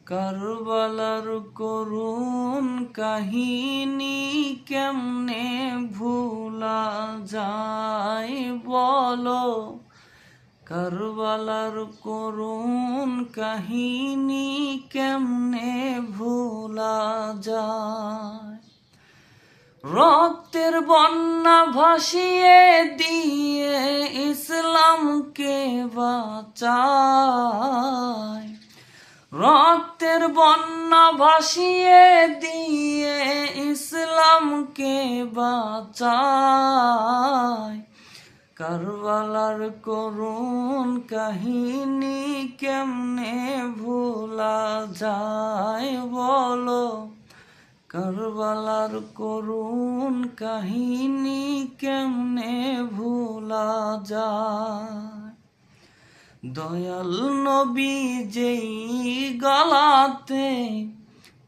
কারবালার করুণ কাহিনী কেমনে ভুলা যায় বলো। কারবালার করুণ কাহিনী কেমনে ভুলা যায়। রক্তের বন্যা ভাসিয়ে দিয়ে ইসলামকে বাঁচায়। রক্তের বন্যা ভাসিয়ে দিয়ে ইসলামকে বাঁচায়। কারবালার করুণ কাহিনী কেমনে ভুলা যায় বলো। কারবালার করুণ কাহিনী কেমনে ভুলা যায়। দয়াল নবী যেই গলাতে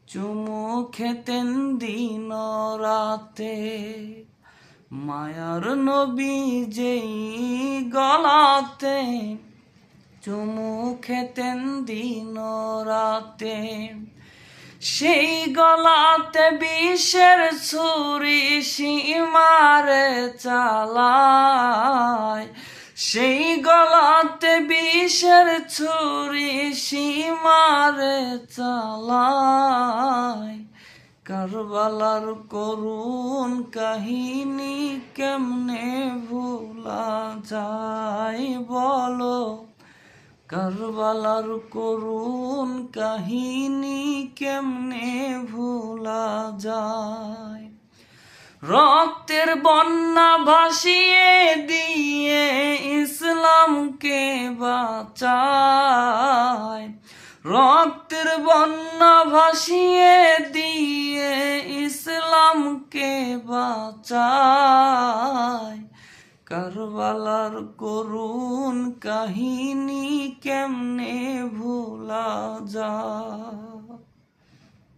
চুমু খেতেন দিন রাতে। মায়ার নবী যেই গলাতে চুমু খেতেন দিন রাতে। সেই গলাতে বিষের ছুরি সীমারে চালায়। সেই গলাতে বিষের ছুরি সীমারে চালায়। কারবালার করুণ কাহিনী কেমনে ভুলা যায় বলো। কারবালার করুণ কাহিনী কেমনে ভুলা যায়। রক্তের বন্যা ভাসিয়ে দিয়ে ইসলামকে বাঁচায়। রক্তের বন্যা ভাসিয়ে দিয়ে ইসলামকে বাঁচায়। কারবালার করুণ কাহিনী কেমনে ভুলা যায়।